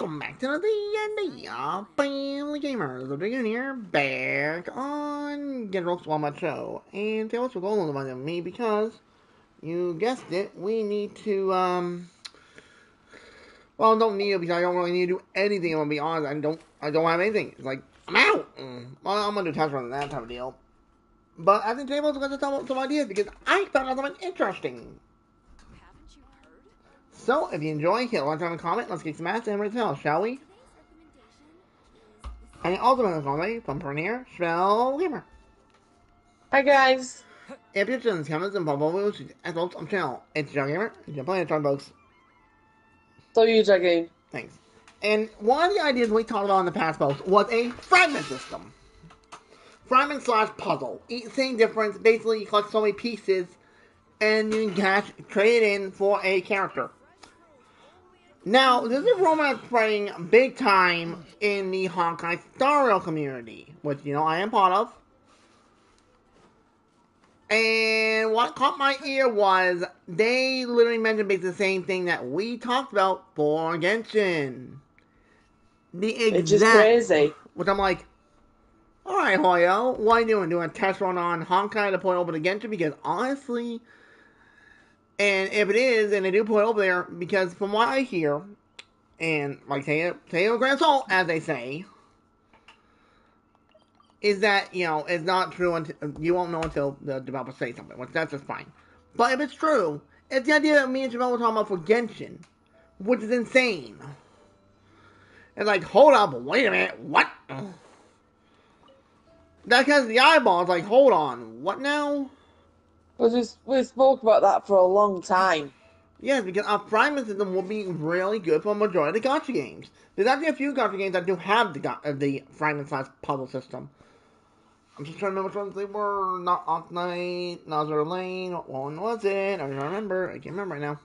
welcome back to the Family Gamers. I'm Dragon here, back on Get Rocks One My Show. And tell us what's going on with me because, you guessed it, we need to, well, don't need it because I don't really need to do anything, I'm gonna be honest. I don't have anything. It's like, I'm out! Well, I'm gonna do test run that type of deal. But I think today I was gonna tell some ideas because I found out something interesting. So, if you enjoy, hit like, and comment, let's get some ass and tell, shall we? And also in the comment from Premier, Spell Gamer. Hi guys. If you're in the comments and follow us as well on channel, it's Spell Gamer, and you're playing Tron folks. So you Dragon. Thanks. And one of the ideas we talked about in the past post was a fragment system. Fragment slash puzzle. Same difference, basically you collect so many pieces and you can trade it in for a character. Now, this is romance spreading big time in the Honkai Star Rail community, which, you know, I am part of. And what caught my ear was, they literally mentioned basically the same thing that we talked about for Genshin. It's just crazy. Which I'm like, alright, Hoyo, what are you doing? Doing a test run on Honkai to put over to Genshin? Because honestly, and if it is, and they do put it over there, because from what I hear, and like say it grand salt, as they say, is that, you know, it's not true until you won't know until the developers say something, which that's just fine. But if it's true, it's the idea that me and Jamal were talking about for Genshin, which is insane. It's like, hold up, wait a minute, what? That has the eyeballs, like, hold on, what now? Because we spoke about that for a long time. Yes, because a fragment system will be really good for a majority of the gacha games. There's actually a few gacha games that do have the fragment slash puzzle system. I'm just trying to remember which ones they were. Not Octnite, Nazar Lane. What one was it? I don't remember. I can't remember right now.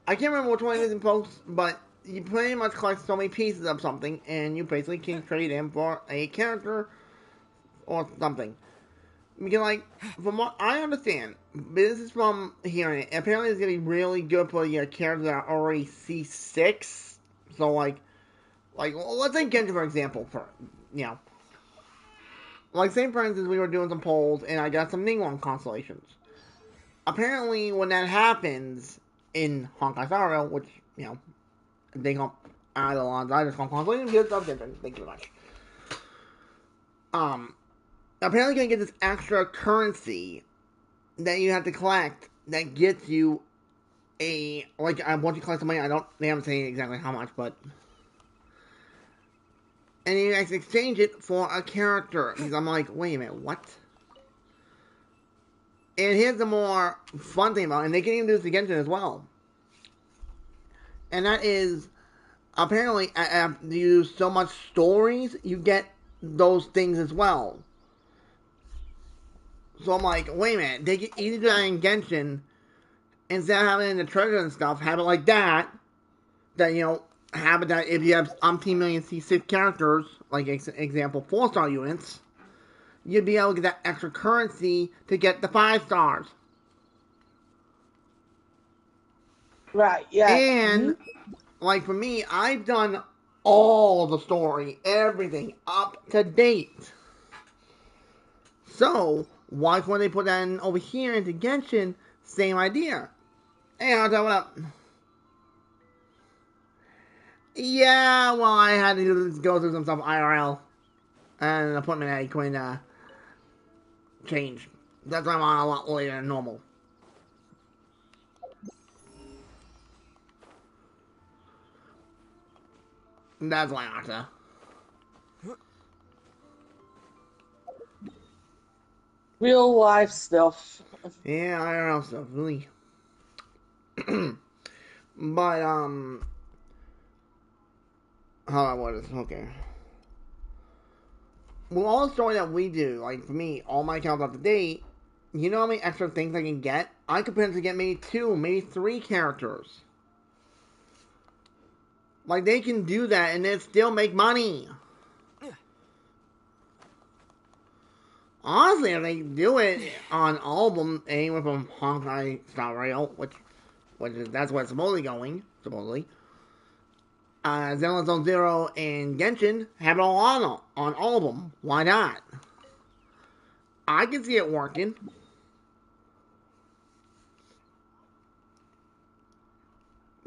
I can't remember which one it is in post, but you pretty much collect so many pieces of something, and you basically can trade in for a character or something. Because, like, from what I understand, this is from hearing it, apparently it's going to be really good for your characters that are already C6. So, like, well, let's take Genshin, for example, you know. Like, say, for instance, we were doing some polls, and I got some Ningguang constellations. Apparently, when that happens in Honkai Star Rail, which, you know, they call, I just call constellations, because it's different. Thank you very much. Apparently you're going to get this extra currency that you have to collect that gets you once you collect some money, they haven't said exactly how much, but, and you guys exchange it for a character, because I'm like, wait a minute, what? And here's the more fun thing about it, and they can even do this against it as well, and that is, apparently, after you do so much stories, you get those things as well. So I'm like, wait a minute, they can either do that in Genshin, instead of having the treasure and stuff, have it like that, you know, have it that if you have umpteen million C6 characters, like example 4-star units, you'd be able to get that extra currency to get the 5 stars. Right, yeah. And, like for me, I've done all the story, everything, up to date. So, why can't they put that in over here into Genshin? Same idea. Hey, I'll tell you what up. Yeah, well, I had to go through some stuff IRL. And an appointment I couldn't change. That's why I'm on a lot later than normal. That's why I have to. Real life stuff. Yeah, IRL stuff, really. But, what is, okay. With all the story that we do, like, for me, all my accounts up to date, you know how many extra things I can get? I could potentially get maybe 2, maybe 3 characters. Like, they can do that and then still make money. Honestly, if they do it on all of them, anywhere from Honkai Star Rail, which is, that's where it's supposedly going, supposedly. Zenless Zone Zero and Genshin have it all on all of them. Why not? I can see it working.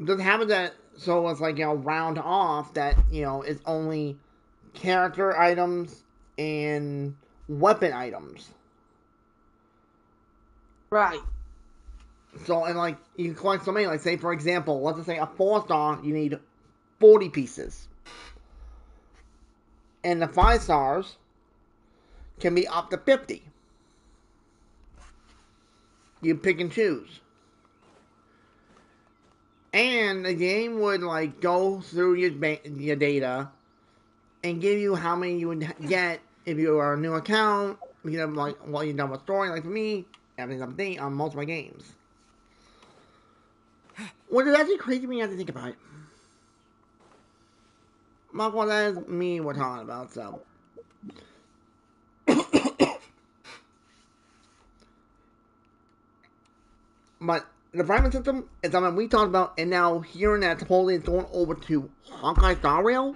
Just have it that so it's like, round off that, it's only character items and weapon items. Right. So, and like, you can collect so many, like, say, for example, let's just say a 4-star, you need 40 pieces. And the 5 stars can be up to 50. You pick and choose. And the game would, like, go through your data and give you how many you would get if you are a new account, like, what you've done with story. Like, for me, everything's up to date on most of my games. Which is actually crazy to me as I think about it. Well, that is me we're talking about, so. But the private system is something we talked about, and now hearing that supposedly it's going over to Honkai Star Rail.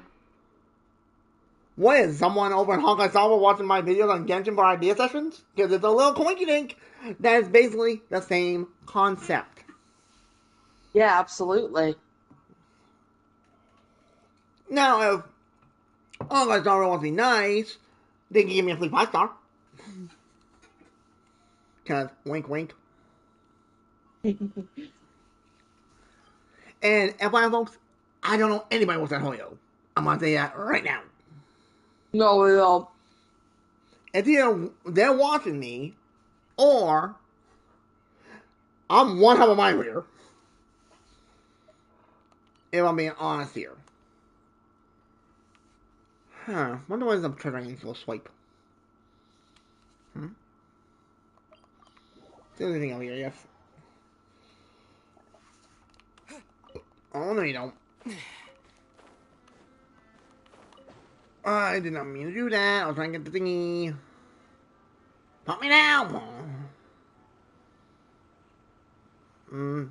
What is someone over in Honkai Star Rail watching my videos on Genshin for idea sessions? Because it's a little coinky dink that is basically the same concept. Yeah, absolutely. Now, if Honkai Star Rail wants to be nice, they can give me a free 5-star. Because, wink wink. And FYI, folks, I don't know anybody works at Hoyo. I'm gonna say that right now. No, we don't. It's either they're watching me, or I'm one hell of a mind reader. If I'm being honest here. Huh. Wonder why I'm trying to swipe. There's anything over here, yes. Oh, no, you don't. I did not mean to do that. I was trying to get the thingy. Pop me down!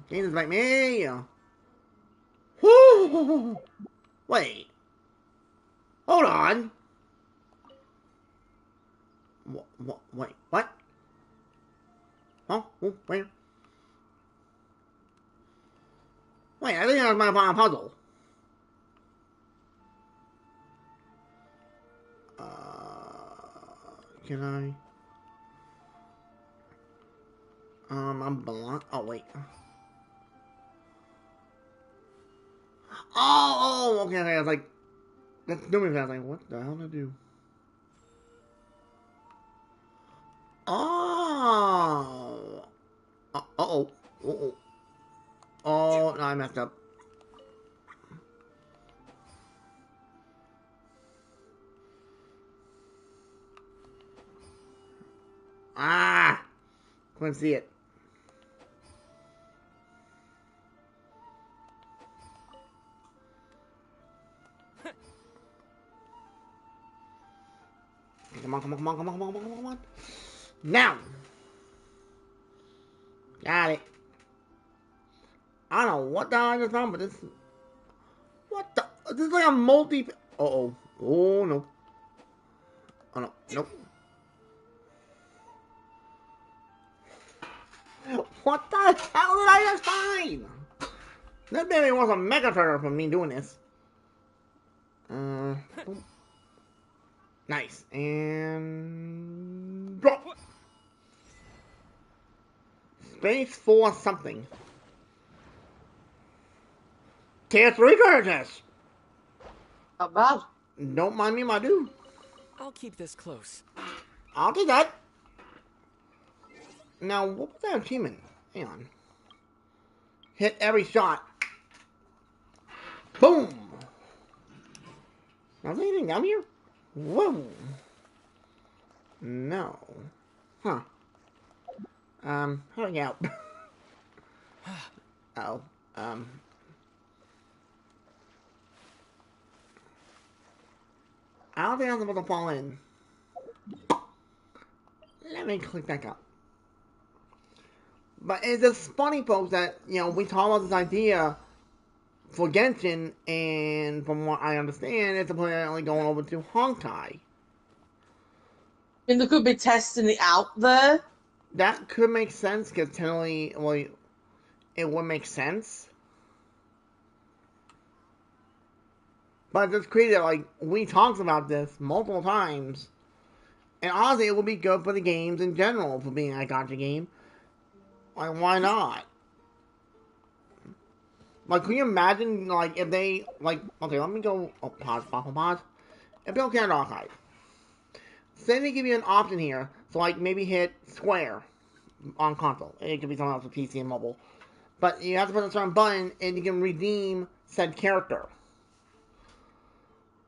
Jesus, like me! Woo! Wait. Hold on. Wait, what? Oh, wait. Wait, I think that was my puzzle. Can I? I'm blind. Oh, wait. Okay. I was like, that's doing that. I was like, what the hell did I do? Oh. Uh-oh. Uh-oh. Oh, no, I messed up. Ah! Couldn't see it. Come on. Now! Got it. I don't know what the hell I just found, but this... What the... This is like a multi... Uh-oh. Oh, no. Oh, no. Nope. What the hell did I just find? That baby was a mega trigger from me doing this. Nice. And... Drop! Space for something. Tier 3 characters! Not bad. Don't mind me, my dude. I'll keep this close. I'll do that. Now, what was that achievement? Hang on. Hit every shot. Boom! Now, is there anything down here? Whoa! No. Huh. How do I get out? Oh. I don't think I'm supposed to fall in. Let me click back up. But it's just funny, folks, that, we talk about this idea for Genshin, and from what I understand, it's apparently going over to Honkai. mean, they could be testing it out there. That could make sense, because technically, well, it would make sense. But it's crazy that, like, we talked about this multiple times. And honestly, it would be good for the games in general, for being a gacha game. Like, why not? Like, can you imagine, like, if they, like, okay, let me go, pause. If you can archive, say they give you an option here, so, like, maybe hit square on console. It could be something else with PC and mobile. But you have to press a certain button, and you can redeem said character.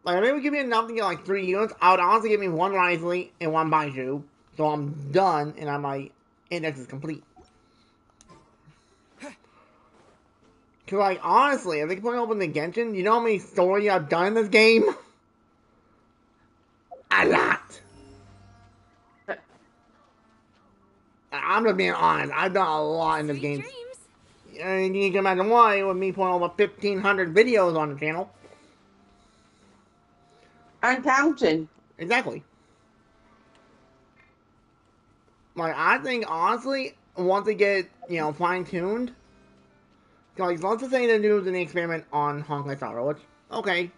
Like, if they would give me enough to get, like, 3 units, I would honestly give me 1 Risley and 1 Baiju, so I'm done, and I'm, like, index is complete. Cause, like, honestly, if they put open the Genshin, you know how many stories I've done in this game? A lot. I'm just being honest. I've done a lot in this game. And you can imagine why with me putting over 1,500 videos on the channel. And counting. Exactly. Like, I think, honestly, once they get, you know, fine-tuned, like, let's just say they're doing the experiment on Honkai Star, which, okay,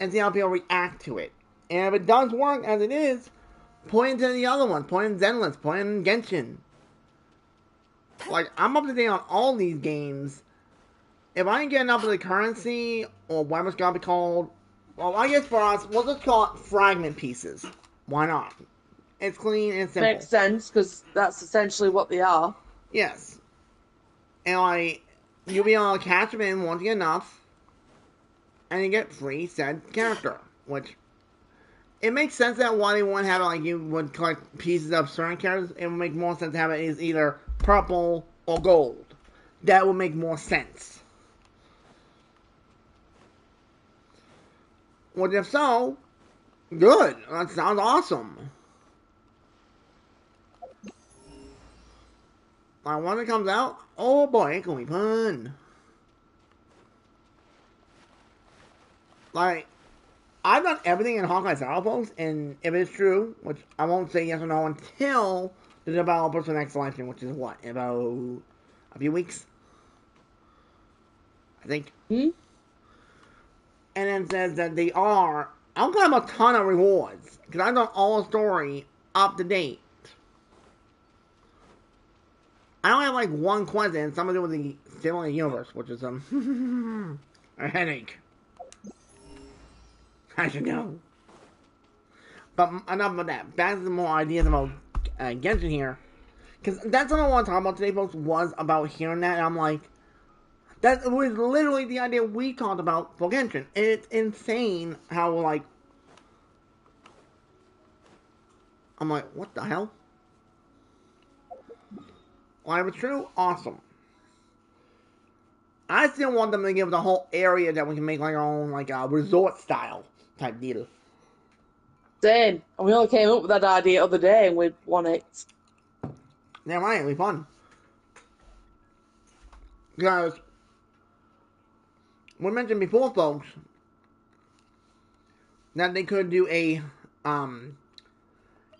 and see how people react to it. And if it does work as it is, point to the other one. Point in Zenless. Point in Genshin. Like, I'm up to date on all these games. If I can get enough of the currency, or whatever it's going to be called, well, I guess for us, we'll just call it fragment pieces. Why not? It's clean and simple. Makes sense, because that's essentially what they are. Yes. And, like, you'll be able to catch them in once you get enough, and you get free said character, which it makes sense that why they wouldn't have it like you would collect pieces of certain characters. It would make more sense to have it as either purple or gold. That would make more sense. Well, if so, good. That sounds awesome. Like, when it comes out, oh boy, it's gonna be fun. Like, I've done everything in Honkai Star, folks, and if it's true, which I won't say yes or no until the developers for the next election, which is what, in about a few weeks? I think. Hmm? And then says that they are, I'm gonna have a ton of rewards, because I've done all the story up to date. I only have like one quest and something to do with the Similar Universe, which is a headache. I should know. But enough about that. Back to the more ideas about Genshin here. Because that's what I want to talk about today, folks, was about hearing that. And I'm like, that was literally the idea we talked about for Genshin. It's insane how, like, I'm like, what the hell? Well, if it's true, awesome. I still want them to give the whole area that we can make like our own, like, resort style type deal. Same. And we only came up with that idea the other day and we won it. Yeah, right, it'll be fun. Because we mentioned before, folks, that they could do a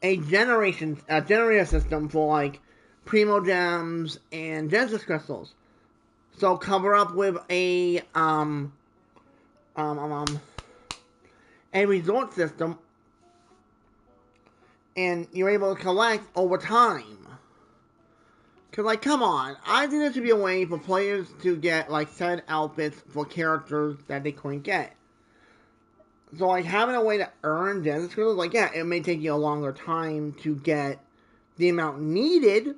generator system for like Primo Gems and Genesis Crystals. So cover up with a resort system, and you're able to collect over time. Cause, like, come on, I think there should be a way for players to get like said outfits for characters that they couldn't get. So, like, having a way to earn Genesis Crystals, like, yeah, it may take you a longer time to get the amount needed.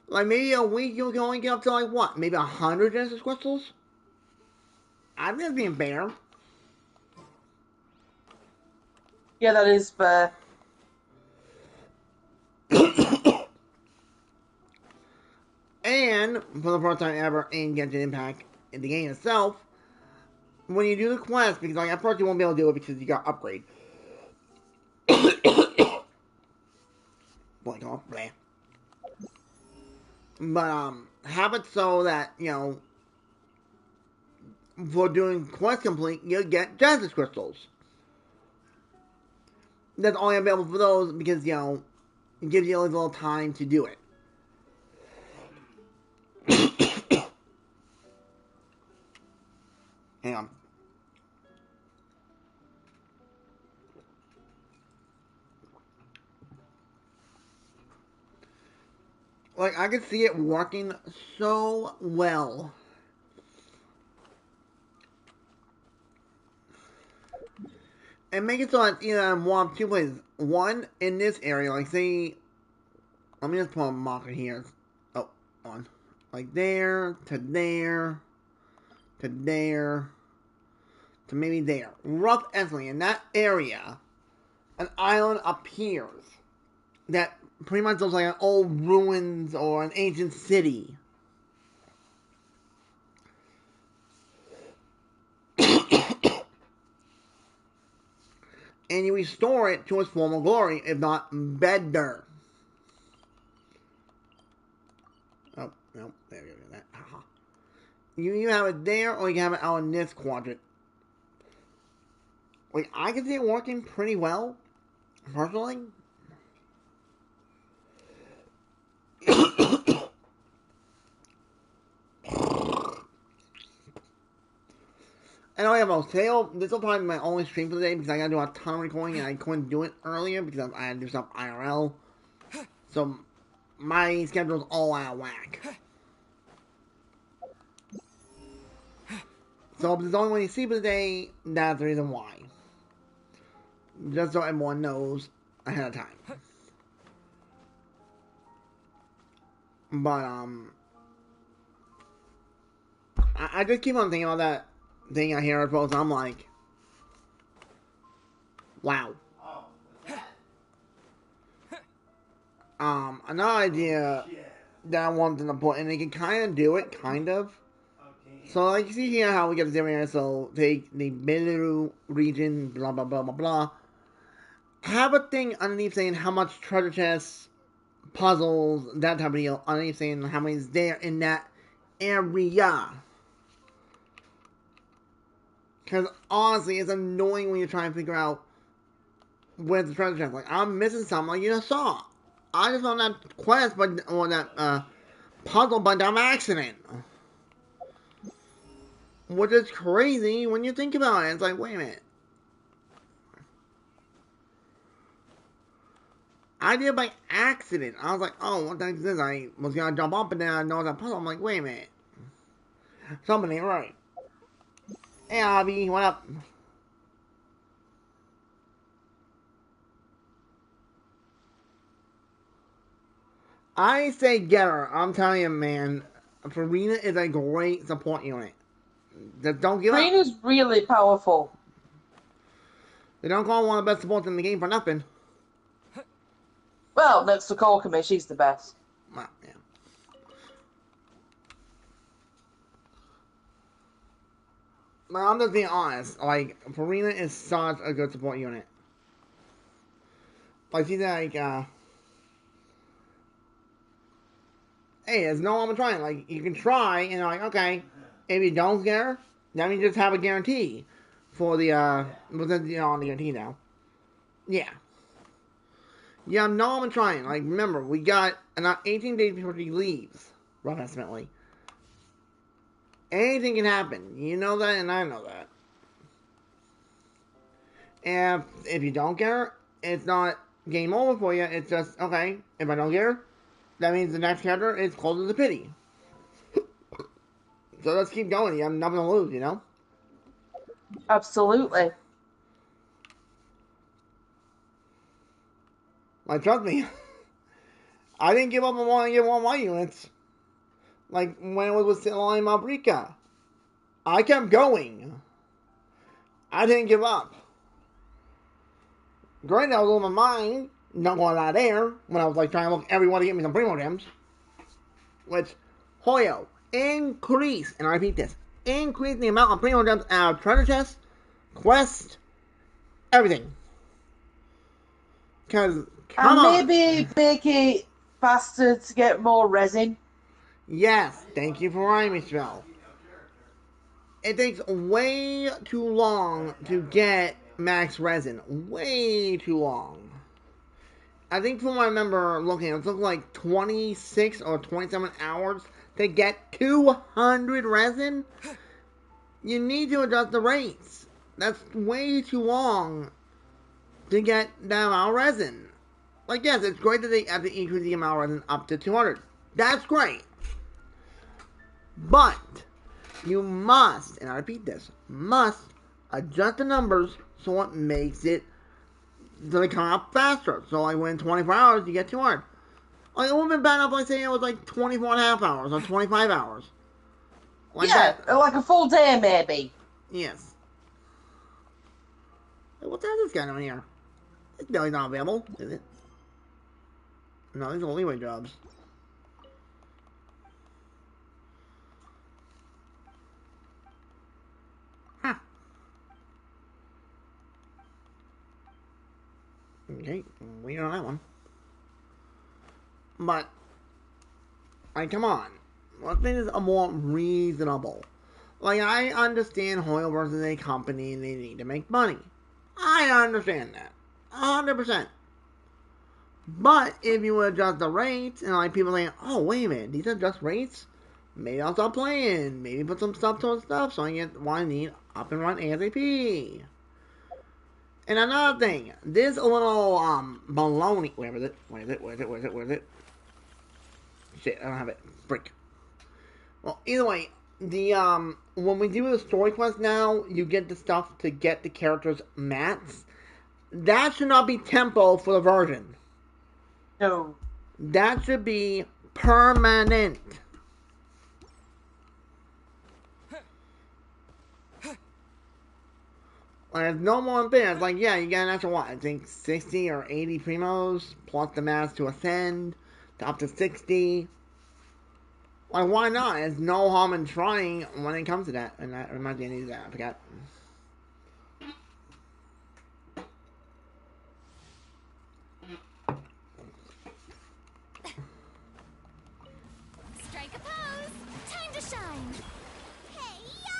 Like, maybe a week you can only get up to, like, what? Maybe 100 Genesis Crystals? I think that's being fair. Yeah, that is fair. And, for the first time ever in Genshin Impact, in the game itself, when you do the quest, because, like, at first you won't be able to do it because you got upgrade. Like, oh, blah. But, have it so that, you know, for doing quest complete, you get Genesis crystals. That's only available for those because, you know, it gives you a little time to do it. Hang on. Like, I could see it working so well. And make it so it's either in one of two places. One, in this area, like, say, let me just put a marker here. Oh, on. Like, there, to there, to there, to maybe there. Rough estimate, in that area, an island appears that pretty much looks like an old ruins or an ancient city. And you restore it to its former glory, if not better. Oh, no, there you go. That. You have it there, or you can have it out in this quadrant. Like, I can see it working pretty well, personally. And I have a sale. This will probably be my only stream for the day because I gotta do a ton of recording and I couldn't do it earlier because I had to do stuff IRL. So my schedule's all out of whack. So if it's the only one you see for the day, that's the reason why. Just so everyone knows ahead of time. But I just keep on thinking about that thing I hear her post. I'm like, wow. Another idea that I wanted to put, and they can kind of do it, kind of. So, like, you see here how we get this area, so take the Belu region, blah, blah, blah, blah, blah. Have a thing underneath saying how much treasure chests, puzzles, that type of deal, underneath saying how many is there in that area. Because, honestly, it's annoying when you're trying to figure out where's the treasure chest. Like, I'm missing something, like you just saw. I just found that quest, or that puzzle by dumb accident. Which is crazy when you think about it. It's like, wait a minute. I did it by accident. I was like, oh, what the heck is this? I was gonna jump up and then I noticed that puzzle. I'm like, wait a minute. Something ain't right. Hey, Abby, what up? I say get her. I'm telling you, man. Farina is a great support unit. Just don't give up. Farina's really powerful. They don't call her one of the best supports in the game for nothing. Well, next to Kokomi, she's the best. Well, yeah. But I'm just being honest. Like, Farina is such a good support unit. Like, she's like, hey, there's no harm in trying. Like, you can try, and you're like, okay, if you don't get her, then you just have a guarantee for the, well, then you're on the guarantee now. Yeah. Yeah, no harm in trying. Like, remember, we got about 18 days before she leaves, rough estimately. Anything can happen. You know that, and I know that. And if you don't get her, it's not game over for you. It's just, okay, if I don't get her, that means the next character is closer to pity. So let's keep going. You have nothing to lose, you know? Absolutely. Like, trust me. I didn't give up on wanting to get one of my units. Like, when it was with Silani Mabrika. I kept going. I didn't give up. Granted, I was on my mind, not going out there, when I was, like, trying to look everyone to get me some Primo Gems. Which, Hoyo, increase, and I repeat this, increase the amount of Primo Gems out of treasure chests, quest, everything. Because, come on. Maybe make it faster to get more resin. Yes, thank you for reminding me, Spell. it takes way too long to get max resin. Way too long. I think from what I remember looking, it took like 26 or 27 hours to get 200 resin. You need to adjust the rates. That's way too long to get that amount of resin. Like, yes, it's great that they have to increase the amount of resin up to 200. That's great. But you must, and I repeat this, must adjust the numbers so it makes it so they come out faster. So like when 24 hours you get 200. Like it would have been bad enough like saying it was like 24 and a half hours or 25 hours. Like yeah, that. like a full day maybe. Yes. Hey, what the hell is this guy doing here? This belly's not available, is it? No, these are leeway jobs. Huh. Okay, we on that one. But, like, come on. Let's make this a more reasonable. Like, I understand Hoyle versus a company and they need to make money. I understand that. 100%. But if you adjust the rates, and like people saying, oh, wait a minute, these are just rates? Maybe I'll stop playing. Maybe put some stuff towards stuff so I get what I need up and run ASAP. And another thing, this little baloney. Where is it? Where is it? Where is it? Where is it? Where is it? Shit, I don't have it. Freak. Well, either way, the when we do the story quest now, you get the stuff to get the characters' mats. That should not be tempo for the version. No. That should be permanent. Like, it's no more than fair. It's like, yeah, you get an extra what? I think 60 or 80 primos, plus the mats to ascend, to up to 60. Like, why not? There's no harm in trying when it comes to that. And that reminds me, I need that. I forgot. Strike a pose. Time to shine. Hey-ya!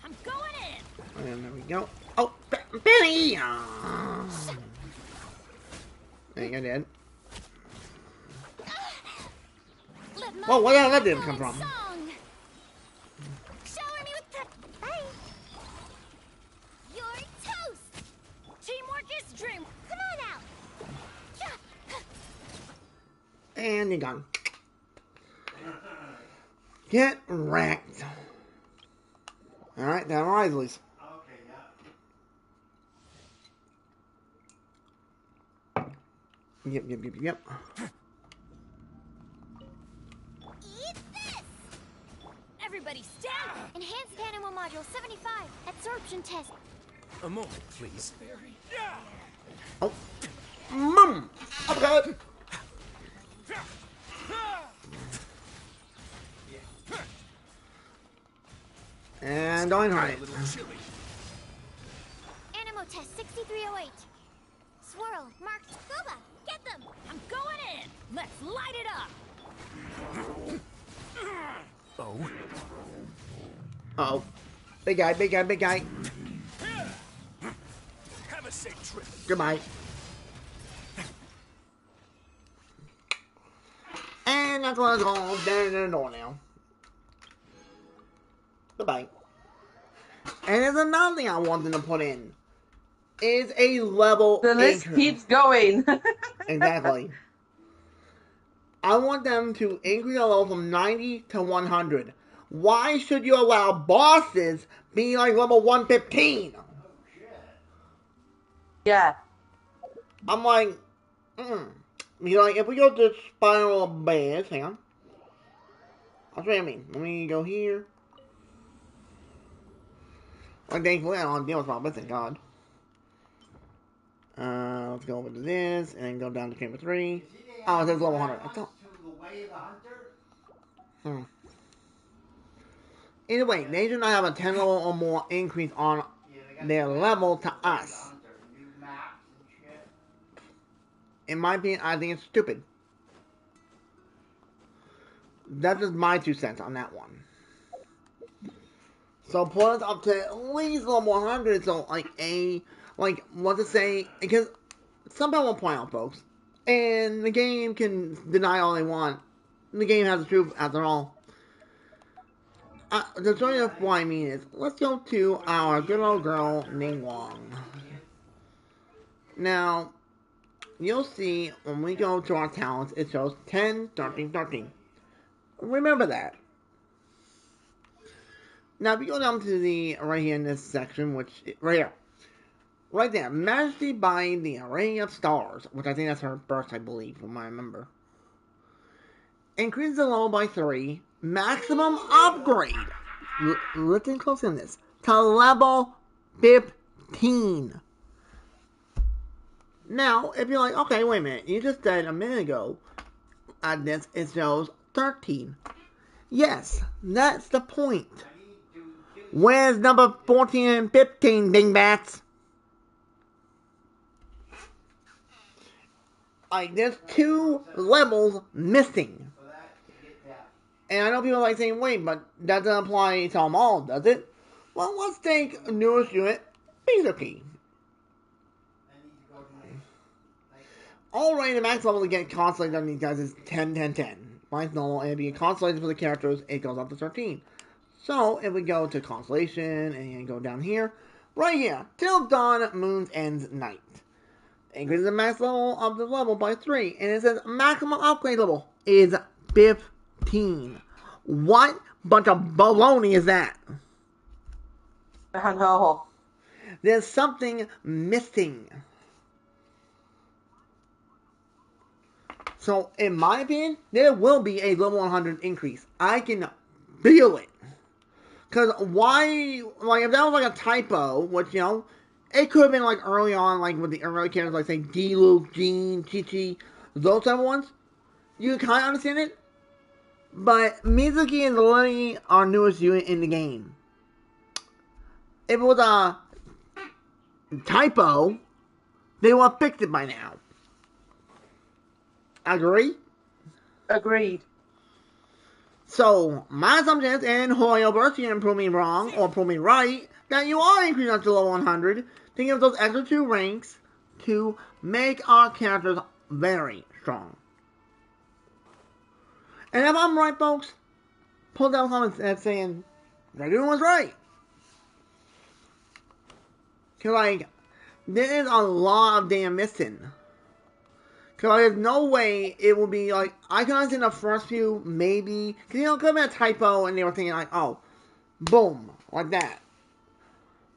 I'm going in. And there we go. Oh, Benny! There you go, Dad. Oh, where the hell that did come from? Shower me with the... Hey. You're toast. Teamwork is dream. Come on out. And you're gone. Get wrecked. Alright, down to Isley's. Yep. Eat this. Everybody stand. Enhanced animal module 75. Absorption test. A moment, please. Oh. Mmm! Okay. And don't hide. Animal test 6308. Swirl, marked. Boba, get them. I'm going in. Let's light it up. Oh. Uh-oh. Big guy. Have a safe trip. Goodbye. And that's what it's all down the door now. Goodbye. And there's another thing I want them to put in. Is a level The list increase. keeps going. Exactly. I want them to increase the level from 90 to 100. Why should you allow bosses be like level 115? Yeah. I'm like, You know, like, if we go to Spiral Base, hang on. That's what I mean. Let me go here. Well, thankfully, I don't have to deal with problems, thank God. Let's go over to this, and then go down to Chamber 3. Oh, it says level 100. I thought... Either way, they do not have a 10 level or more increase on their level to us. In my opinion, I think it's stupid. That's just my 2 cents on that one. So put us up to at least level 100. So let's just say, because some people will point out, folks, and the game can deny all they want. The game has the truth after all. The story of what I mean is, let's go to our good old girl named Wong. Now, you'll see when we go to our talents, it shows 10, 13, 13. Remember that. Now, if you go down to the right here in this section, which right here, right there, Majesty by the Array of Stars, which I think that's her birth, I believe, from what I remember. Increase the level by 3. Maximum upgrade. Listen close in this. To level 15. Now, if you're like, okay, wait a minute, you just said a minute ago at this, it shows 13. Yes, that's the point. Where's number 14 and 15, dingbats? Like, there's 2 levels missing. And I know people are like saying, wait, but that doesn't apply to them all, does it? Well, let's take newest unit, Mizuki. Alright, the max level to get constellated on these guys is 10, 10, 10. Mine's normal, and being constellated for the characters, it goes up to 13. So, if we go to constellation, and go down here, right here, till dawn, moons, ends, night. Increases the max level of the level by 3, and it says maximum upgrade level is 15. What bunch of baloney is that? There's something missing. So, in my opinion, there will be a level 100 increase. I can feel it. Because why, like, if that was like a typo, which, you know, it could have been like early on, like with the early characters, like say D-Luke, Jean, Chi-Chi, those type of ones, you can kind of understand it. But Mizuki is literally our newest unit in the game. If it was a typo, they would have fixed it by now. Agree? Agreed. So, my assumption is, and Hoyo Burst, you can prove me wrong, or prove me right, that you are increasing up to level 100 to give those extra 2 ranks to make our characters very strong. And if I'm right, folks, put down comments saying that doing was right. Cause like, there is a lot of damn missing. Cause there's no way it will be like, I can understand the first few, maybe, cause you know, it could have been a typo and they were thinking like, oh, boom, like that.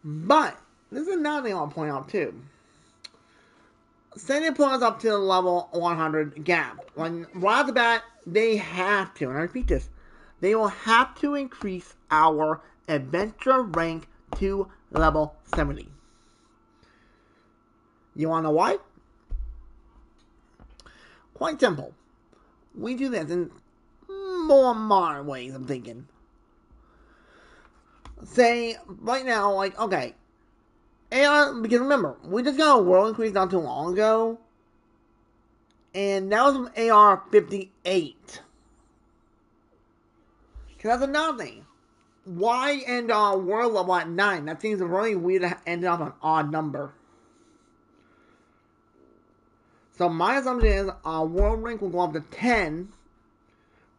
But, this is another thing I want to point out too. Say they put us up to the level 100 gap. When, right off the bat, they have to, and I repeat this, they will have to increase our adventure rank to level 70. You wanna know why? Quite simple. We do this in more modern ways, I'm thinking. Say, right now, like, okay. Because remember, we just got a world increase not too long ago. And that was from AR 58. Because that's another thing. Why end our world level at 9? That seems really weird to end up an odd number. So my assumption is our world rank will go up to 10,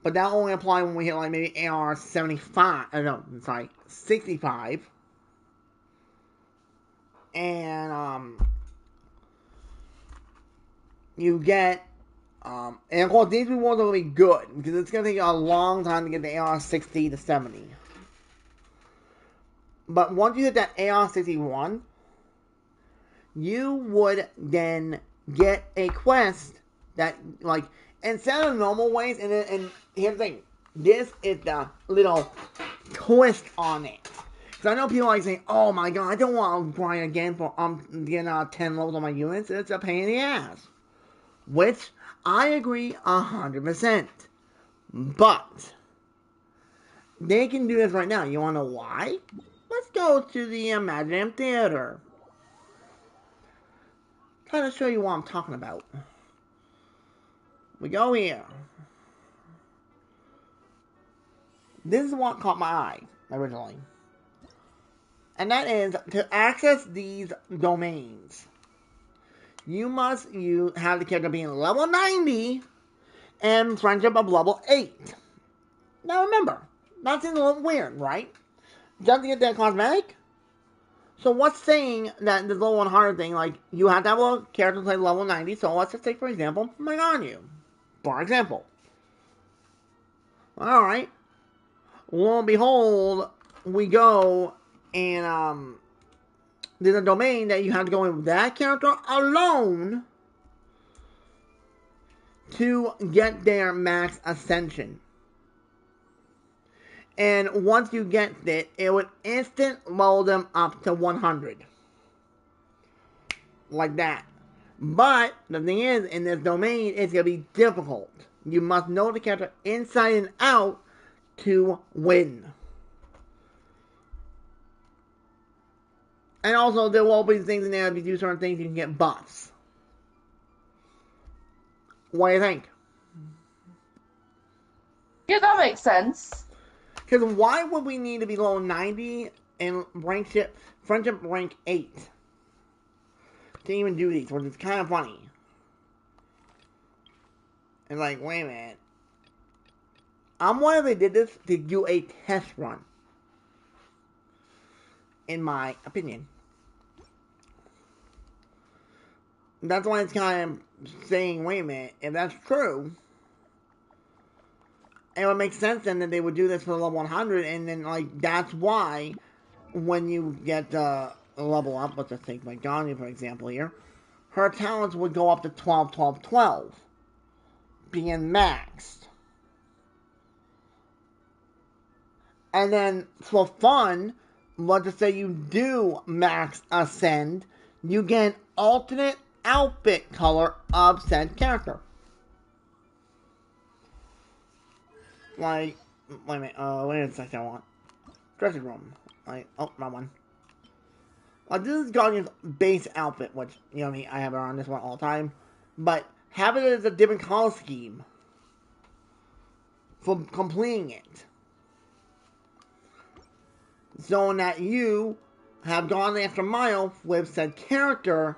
but that will only apply when we hit like maybe AR 75. No, sorry, 65. And you get and of course these rewards are going to be good because it's going to take a long time to get the AR 60 to 70. But once you hit that AR 61, you would then get a quest that, like, instead of normal ways, and here's the thing, this is the little twist on it. Because I know people like saying, oh my god, I don't want to grind again for getting 10 levels on my units. It's a pain in the ass. Which, I agree 100%. But, they can do this right now. You want to know why? Let's go to the Imaginary Theater. Trying to show you what I'm talking about. We go here. This is what caught my eye originally. And that is, to access these domains, you must have the character being level 90 and friendship of level 8. Now remember, that seems a little weird, right? Just to get that cosmetic? So what's saying that this level 100 thing, like, you have to have a character play level 90, so let's just take, for example, Meganu. For example. Alright. Lo and behold, we go and, there's a domain that you have to go in with that character alone to get their max ascension. And once you get it, it would instant level them up to 100. Like that. But the thing is, in this domain, it's going to be difficult. You must know the character inside and out to win. And also, there will be things in there, if you do certain things, you can get buffs. What do you think? Yeah, that makes sense. Because why would we need to be level 90 and friendship rank 8 to even do these, which is kind of funny. And like, wait a minute. I'm wondering if they did this to do a test run. In my opinion. That's why it's kind of saying, wait a minute, if that's true, it would make sense then that they would do this for level 100, and then, like, that's why when you get a level up, let's just take my Donnie, for example, here, her talents would go up to 12, 12, 12, being maxed. And then, for fun, let's just say you do max ascend, you get an alternate outfit color of said character. Like, wait a minute, wait a second, I want. Dressing room. Like, oh, wrong one. This is Guardian's base outfit, which, you know me, I have it on this one all the time. But, have it as a different color scheme for completing it. So that you have gone the extra mile with said character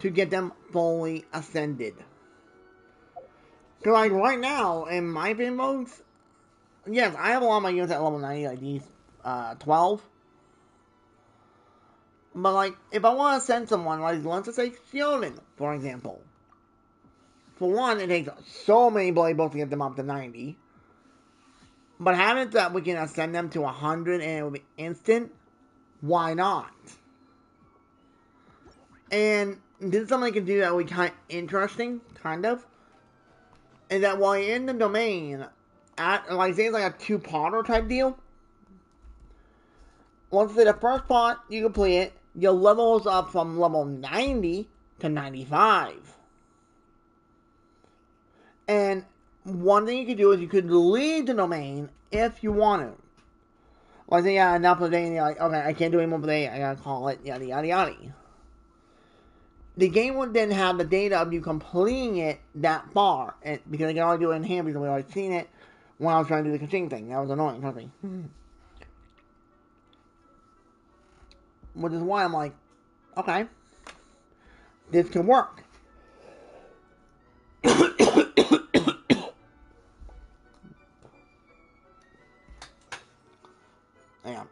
to get them fully ascended. So, like, right now, in my opinion, folks, yes, I have a lot of my units at level 90, like these 12. But, like, if I want to send someone, like, let's just say Shielding, for example. For one, it takes so many blade bolts to get them up to 90. But having it that we can ascend them to 100 and it will be instant, why not? And this is something you can do that would be kind of interesting, kind of. Is that while you're in the domain, like say it's like a two-parter type deal. Once you say the first part, you complete it, your levels up from level 90 to 95. And one thing you could do is you could leave the domain if you want to. Like say, yeah, enough for the day, and you're like, okay, I can't do any more for the day, I gotta call it, yada yada yada. The game would then have the data of you completing it that far, and because I can only do it in hand because we've already seen it when I was trying to do the Genshin thing. That was annoying, trust me. Which is why I'm like, okay, this can work. Yeah.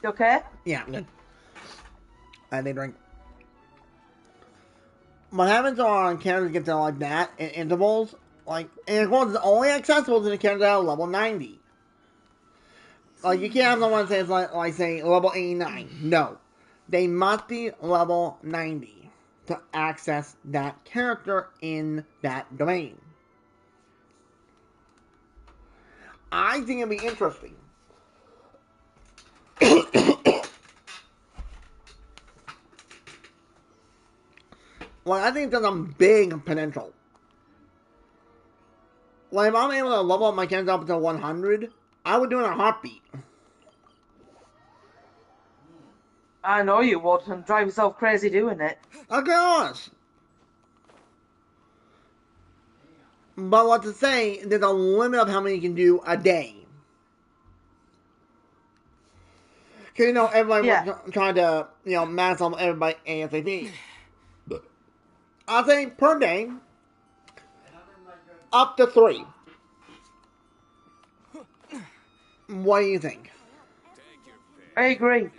You okay? Yeah, I'm good. I need a drink. What happens on characters get to like that in intervals, like, and of course it's only accessible to the characters that are level 90. Like, you can't have someone say it's like say level 89. No. They must be level 90 to access that character in that domain. I think it'd be interesting. Well, I think there's some big potential. Like, if I'm able to level up my character up to 100, I would do it in a heartbeat. I know you would, and drive yourself crazy doing it. Of course. But what to say, there's a limit of how many you can do a day. Because, everybody was trying to, max on everybody ASAP. I'll say per day, up to 3. What do you think? I agree.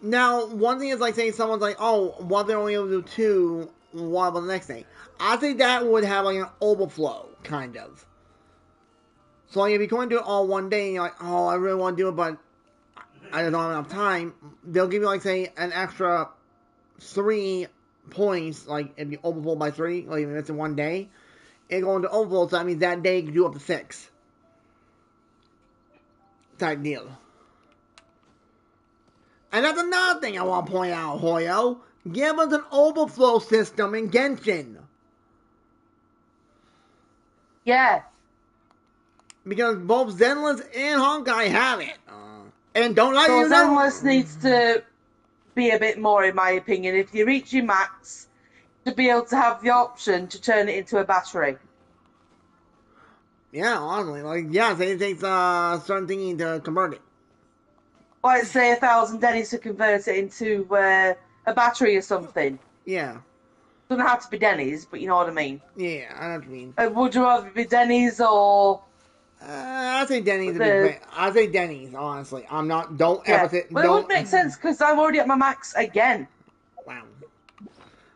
Now, one thing is like saying someone's like, oh, what if they're only able to do 2, what about the next day? I think that would have like an overflow, kind of. So like, if you're going to do it all one day and you're like, oh, I really want to do it, but I don't have enough time, they'll give you like, say, an extra 3 points, like if you overflow by 3, like if it's in one day, it goes into overflow, so that means that day you can do up to 6. Type deal. And that's another thing I want to point out, Hoyo. Give us an overflow system in Genshin. Yeah. Because both Zenless and Honkai have it. And don't let So you know. Zenless needs to be a bit more, in my opinion. If you reach your max, to be able to have the option to turn it into a battery. Yeah, honestly. Like, yeah, it takes a certain thingy to convert it. Like, say, 1,000 dennies to convert it into a battery or something. Yeah. Doesn't have to be dennies, but you know what I mean. Yeah, I know what you mean. Would you rather be dennies or... I'd say Denny's. I'd say Denny's, honestly. I'm not. Don't ever say. Well, it would make sense because I'm already at my max again. Wow.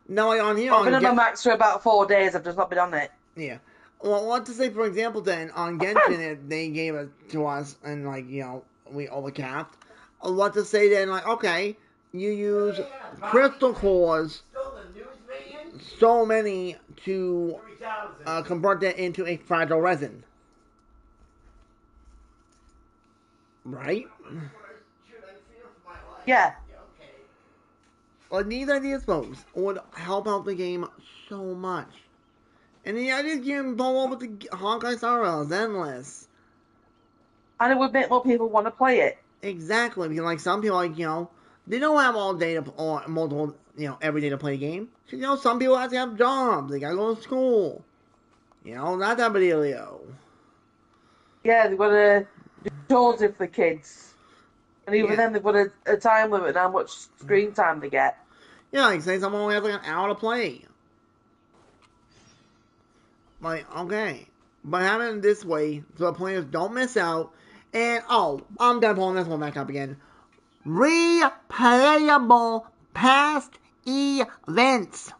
No, like on here. I've been at my max for about 4 days. I've just not been on it. Yeah. Well, what to say, for example, then on Genshin, they gave it to us, and like we overcapped. What to say then? Like, okay, you use crystal cores, so many to convert that into a fragile resin. Right? Yeah. Well, these ideas, folks, would help out the game so much. And the ideas you can pull over the Honkai Star Rails, endless. And it would make more people want to play it. Exactly, because like some people, like, they don't have all day to, or multiple, every day to play a game. So, some people have to have jobs, they gotta go to school. Not that big a deal. Yeah, they've got to do chores for the kids. And even then, they've got a time limit on how much screen time they get. Yeah, like say someone only has like an hour to play. Like, okay. But having it this way, so the players don't miss out. And, I'm done pulling this one back up again. Replayable past events.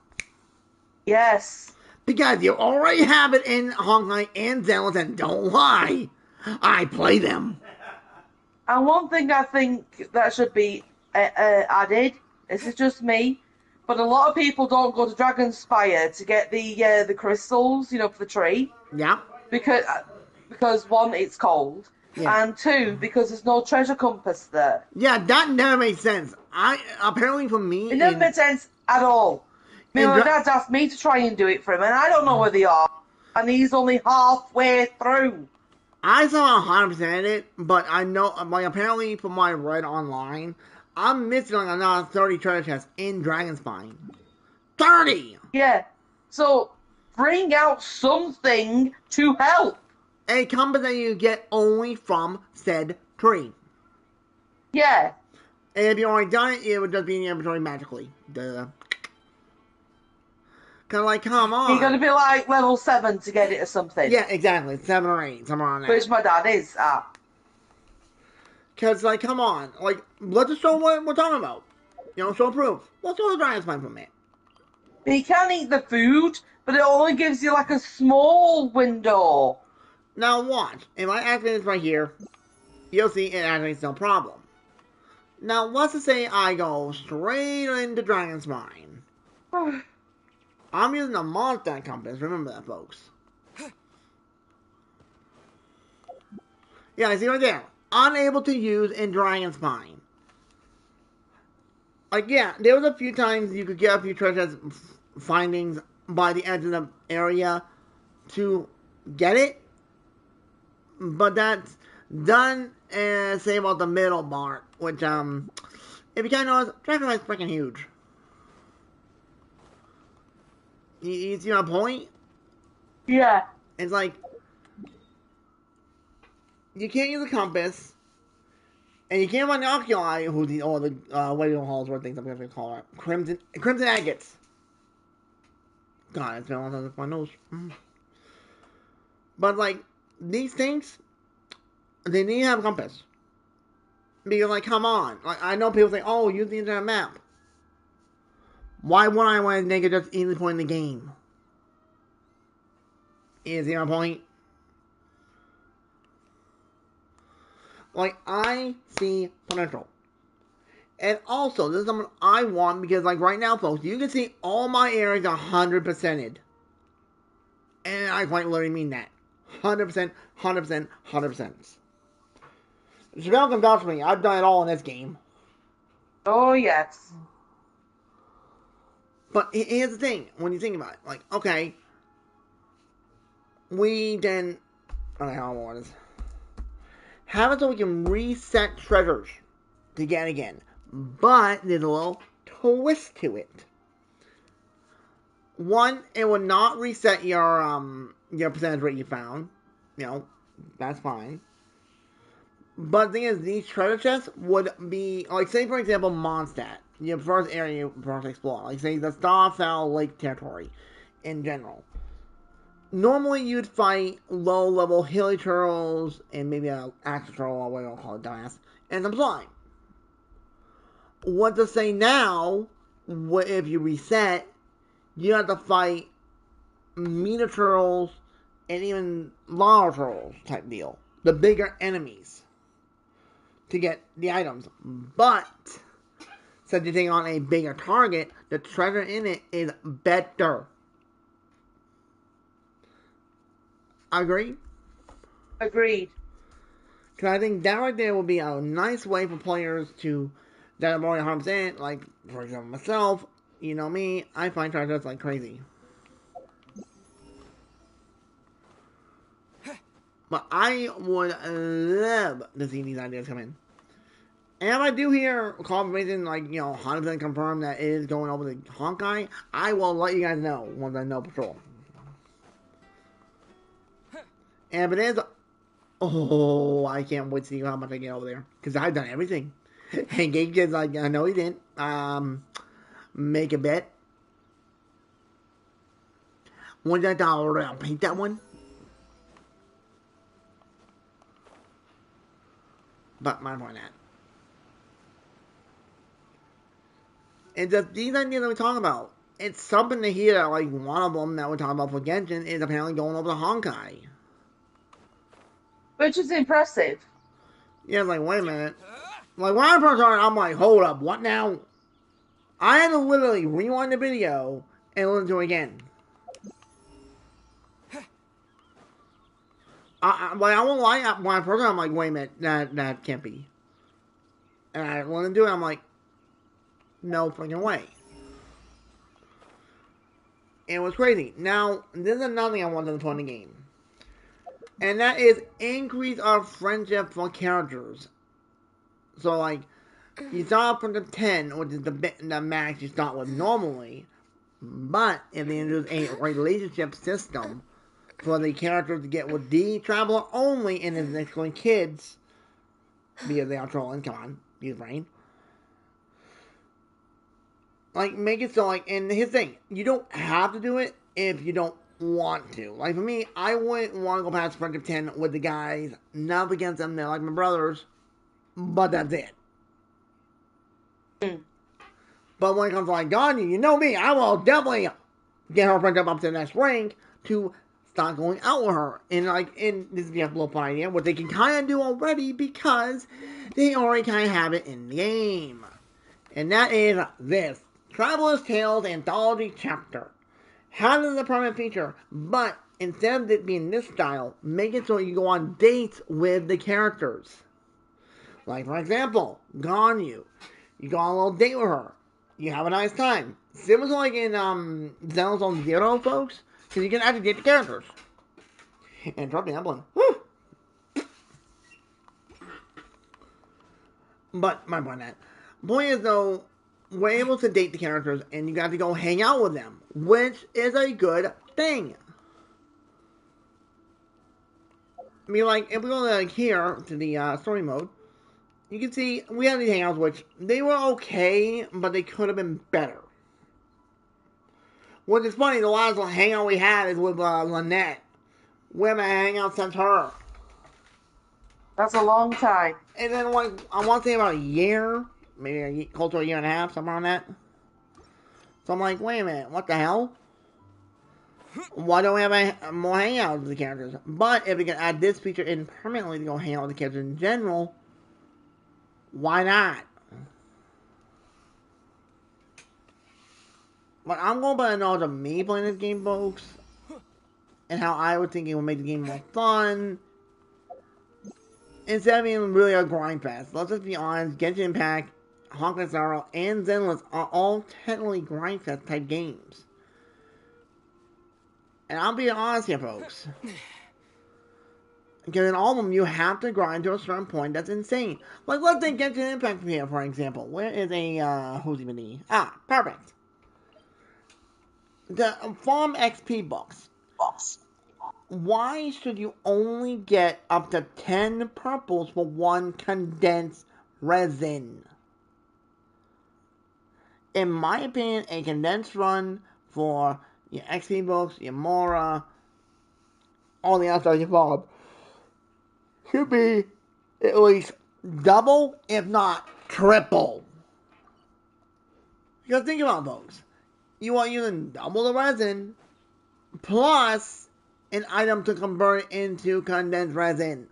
Yes. Because you already have it in Honkai and Zenless, and don't lie. I play them. And one thing I think that should be added, this is just me, but a lot of people don't go to Dragonspire to get the crystals, for the tree. Yeah. Because one, it's cold, and 2, because there's no treasure compass there. Yeah, that never made sense. Apparently for me... It never made sense at all. My dad's asked me to try and do it for him, and I don't know where they are. And he's only halfway through. I saw 100% it, but I know, like, apparently from what I read online, I'm missing like another 30 treasure chests in Dragonspine. 30! Yeah. So, bring out something to help. A compass that you get only from said tree. Yeah. And if you already done it, it would just be in your inventory magically. Duh. Cause like, come on. You're gonna be like level 7 to get it or something. Yeah, exactly. 7 or 8, somewhere on there. Which my dad is at. Cause like, come on. Like, let's just show what we're talking about. Show proof. Let's show the Dragonspine from it. You can eat the food, but it only gives you like a small window. Now watch. If I activate this right here, you'll see it activates no problem. Now let's just say I go straight into Dragonspine. I'm using a monster compass. Remember that, folks. Yeah, I see right there. Unable to use in Dragonspine. Like, yeah, there was a few times you could get a few treasure findings by the edge of the area to get it. But that's done, say, about the middle part. Which, if you can't notice, Dragonspine's freaking huge. You see my point? Yeah. It's like, you can't use a compass, and you can't find the oculi, who the, or the, what do you call those things I'm going to call it? Crimson agates. God, it's been a long time since my nose. But, like, these things, they need to have a compass. Because, like, come on. Like, I know people say, oh, use the internet map. Why would I when they could just easily point in the game? Is my point? Like, I see potential. And also, this is something I want because, like, right now, folks, you can see all my areas 100%ed. And I quite literally mean that. 100%, 100%, 100%. Chevelle can vouch for me. I've done it all in this game. Oh, yes. But here's the thing, when you think about it. Like, okay, we then... Okay, how long is this? Have it so we can reset treasures to get again. But there's a little twist to it. One, it will not reset your percentage rate you found. You know, that's fine. But the thing is, these treasure chests would be, like, say for example, Mondstadt, your first area you first explore. Like, say the Starfell Lake territory in general. Normally, you'd fight low-level hilly turtles and maybe an axle turtle, or whatever you call it, dumbass, and some slime. What to say now, if you reset, you have to fight meter turtles and even lava turtles type deal. The bigger enemies to get the items. But since you're taking on a bigger target, the treasure in it is better. Agree? Agreed. Because I think that right there will be a nice way for players to, that are already 100%, like, for example, myself, you know me, I find treasures like crazy. But I would love to see these ideas come in. And if I do hear confirmation, like, 100% confirm that it is going over the Honkai, I will let you guys know once I know for sure. And if it is, oh, I can't wait to see how much I get over there. Because I've done everything. And Gage is like, I know he didn't. Make a bet. $1 I'll paint that one. But my point that. And just these ideas that we talk about, it's something to hear. Like one of them that we're talking about for Genshin is apparently going over the Honkai. Which is impressive. Yeah, like, wait a minute. Like, when I first started, I'm like, hold up, what now? I had to literally rewind the video and listen to it again. I won't lie, when I first started, I'm like, wait a minute, that can't be. And I listened to it, I'm like, no freaking way. It was crazy. Now, this is another thing I wanted to put in the game. And that is increase our friendship for characters. So, like, you start off from the 10, which is the max you start with normally. But if they introduce a relationship system for the characters to get with the traveler only, and it's excluding kids, because they are trolling, come on, use brain. Like, make it so, like, and here's the thing, you don't have to do it if you don't want to. Like, for me, I wouldn't want to go past Friendship 10 with the guys, not against them, they're like my brothers, but that's it. But when it comes to, like, Ganya, you know me, I will definitely get her friendship up to the next rank to start going out with her. And, like, this is just a little fun idea, what they can kind of do already because they already kind of have it in the game. And that is this. Traveler's Tales Anthology Chapter. Has a permanent feature, but instead of it being this style, make it so you go on dates with the characters. Like, for example, Ganyu. You go on a little date with her. You have a nice time. Similar to like in Xenophon Zero, folks, because you can actually date the characters. And trust me, I'm going, whew. But my point is though, we're able to date the characters and you got to go hang out with them, which is a good thing. I mean, like, if we go like here to the story mode, you can see we had these hangouts, which they were okay, but they could have been better. Which is funny, the last hangout we had is with Lynette. We haven't hangout since her. That's a long time. And then, like, I want to say about a year, maybe close to a year and a half, somewhere on that. So I'm like, wait a minute, what the hell? Why don't we have more hangouts with the characters? But if we can add this feature in permanently to go hang out with the characters in general, why not? But I'm going by the knowledge of me playing this game, folks, and how I would think it would make the game more fun, instead of being really a grind fest. Let's just be honest, Genshin Impact, Honkai Star Rail, and Zenless are all technically grind fest type games. And I'm being honest here, folks. Because in all of them, you have to grind to a certain point that's insane. Like, let's take Genshin Impact here, for example. Where is a, who's even the... Ah, perfect. The farm XP box. Why should you only get up to 10 purples for one condensed resin? In my opinion, a condensed run for your XP books, your Mora, all the outside involved should be at least double, if not triple. Because think about those. You are using double the resin plus an item to convert it into condensed resin.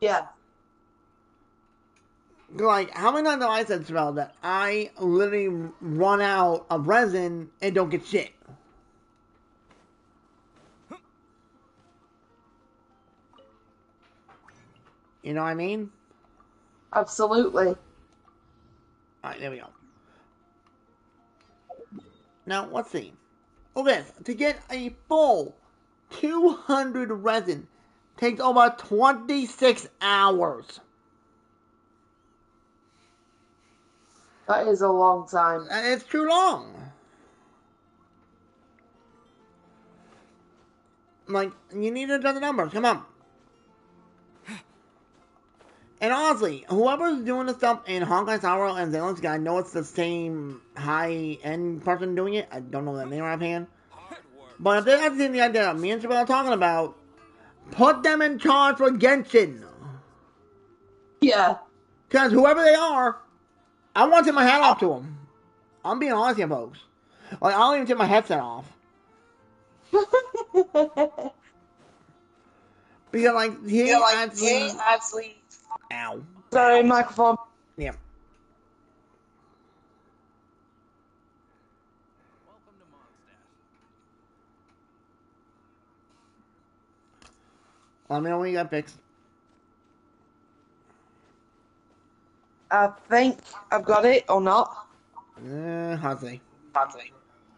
Yeah. Like, how many times have I said, Spell, that I literally run out of resin and don't get shit? You know what I mean? Absolutely. Alright, there we go. Now, let's see. Look at this. To get a full 200 resin takes over 26 hours. That is a long time. It's too long. Like, you need to adjust the numbers. Come on. And honestly, whoever's doing the stuff in Honkai Star Rail and Zelensky, I know it's the same high-end person doing it. I don't know that name offhand. But if they're actually the idea me and Chabelle are talking about, put them in charge for Genshin. Yeah. Because whoever they are, I want to tip my hat off to them. I'm being honest here, folks. Like, I'll even take my headset off. Because, like, he actually... Ow. Sorry, microphone. Yeah. Let me know when you got fixed. I think I've got it or not. How's they?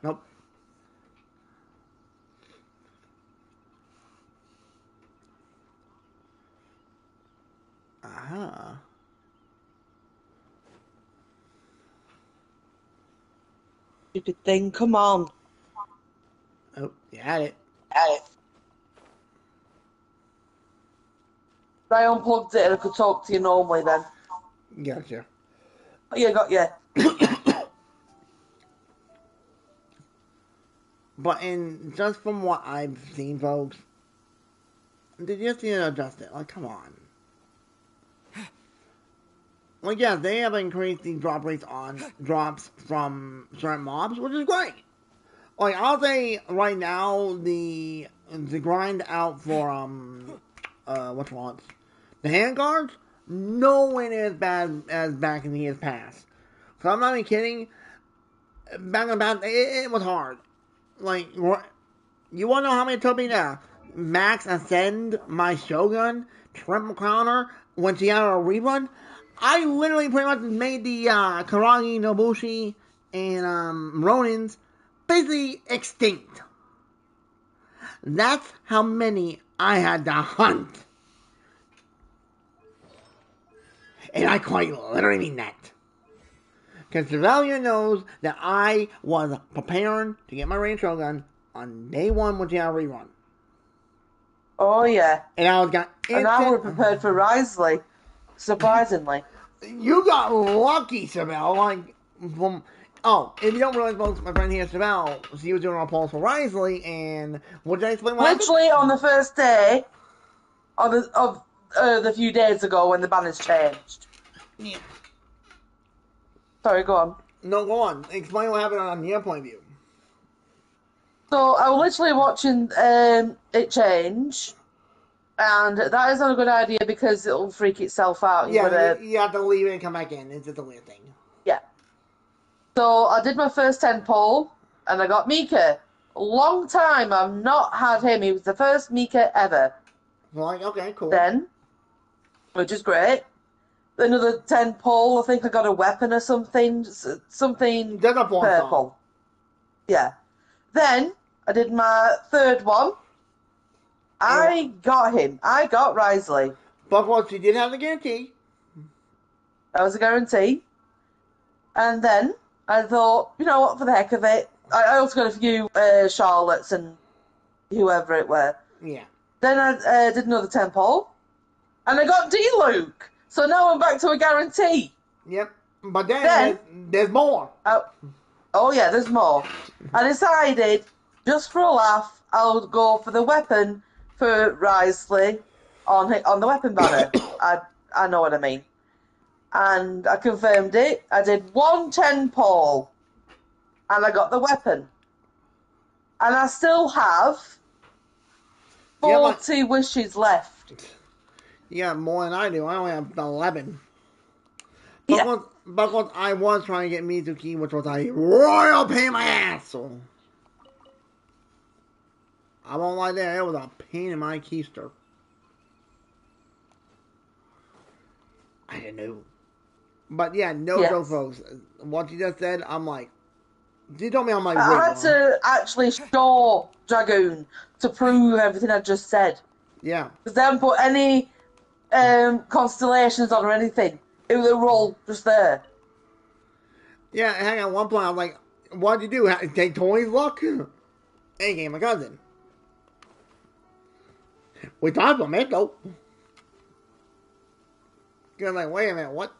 Nope. Aha. Stupid thing, come on. Oh, you had it. I unplugged it and I could talk to you normally then. Gotcha. Yeah, got you. But just from what I've seen, folks, they just need to adjust it. Like, come on. Like, yeah, they have increased the drop rates on drops from certain mobs, which is great. Like, I'll say right now, the grind out for, the hand guards, nowhere near as bad as back in the years past. So I'm not even kidding. Back in the it was hard. Like, you wanna know how many it took me to max ascend my Shogun, Triple Crowner, when she had a rerun? I literally pretty much made the Karagi, Nobushi, and Ronins basically extinct. That's how many I had to hunt. And I quite literally mean that. Because Trevelyan knows that I was preparing to get my Rain Shogun on day one when she had a rerun. Oh yeah. And I was got And I were instant. prepared for Risley, surprisingly. You got lucky, Sibel. Like, from. Oh, if you don't realize, folks, my friend here, Sibel, she was doing our polls for Risley, and what did I explain what happened? Literally on the first day of the few days ago when the banners changed. Yeah. Sorry, go on. No, go on. Explain what happened on your point of view. So I was literally watching it change, and that is not a good idea because it'll freak itself out. Yeah, you have to leave it and come back in. It's just a weird thing. Yeah. So I did my first 10 poll, and I got Mika. Long time I've not had him. He was the first Mika ever. Like, okay, cool. Then, which is great. Another 10 poll, I think I got a weapon or something. Something There's a purple. Yeah. Then, I did my third one. I got him. I got Risley. But what she did have the guarantee. That was a guarantee. And then, I thought, you know what, for the heck of it. I also got a few Charlottes and whoever it were. Yeah. Then I did another 10 poll. And I got D-Luke. So now I'm back to a guarantee. Yep. But then there's more. Oh yeah, there's more. I decided, just for a laugh, I'll go for the weapon for Risley on the weapon banner. I know what I mean. And I confirmed it. I did 110 poll. And I got the weapon. And I still have 40 wishes left. You got more than I do. I only have 11. Yeah. But what I was trying to get Mizuki, which was a royal pain in my ass. So I won't lie there. It was a pain in my keister. I didn't know. But yeah, no joke, folks. What you just said, I'm like, you told me I'm like, I had to actually show Dragoon to prove everything I just said. Yeah. Because they haven't put any constellations on or anything. They were all just there. Yeah, hang on. At one point, I was like, what'd you do? Take Tony's luck? Hey, game my cousin. We talked about it, though. You're like, wait a minute, what?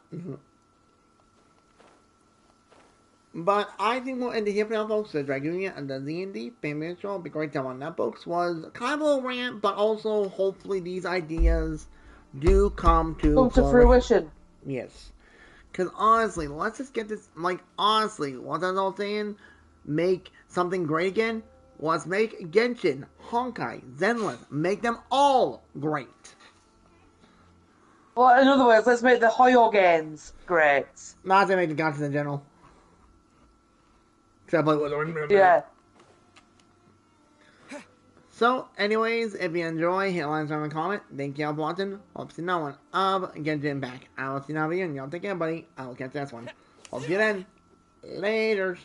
But I think we'll end it here for now, folks. The Dragoonian and the D&D family show will be great time on that, folks. Was kind of a little rant, but also hopefully these ideas do come to fruition. Yes. Because honestly, let's just get this, like, honestly, what I'm all saying, make something great again. Let's make Genshin, Honkai, Zenless, make them all great. Well, in other words, let's make the Hoyogans great. Not to make the Genshin in general. Yeah. So, anyways, if you enjoy, hit like, subscribe, and comment. Thank you all for watching. Hope to see no one of Genshin back. I will see you now, and y'all take care, buddy. I will catch you next one. Hope to see you then. Laters.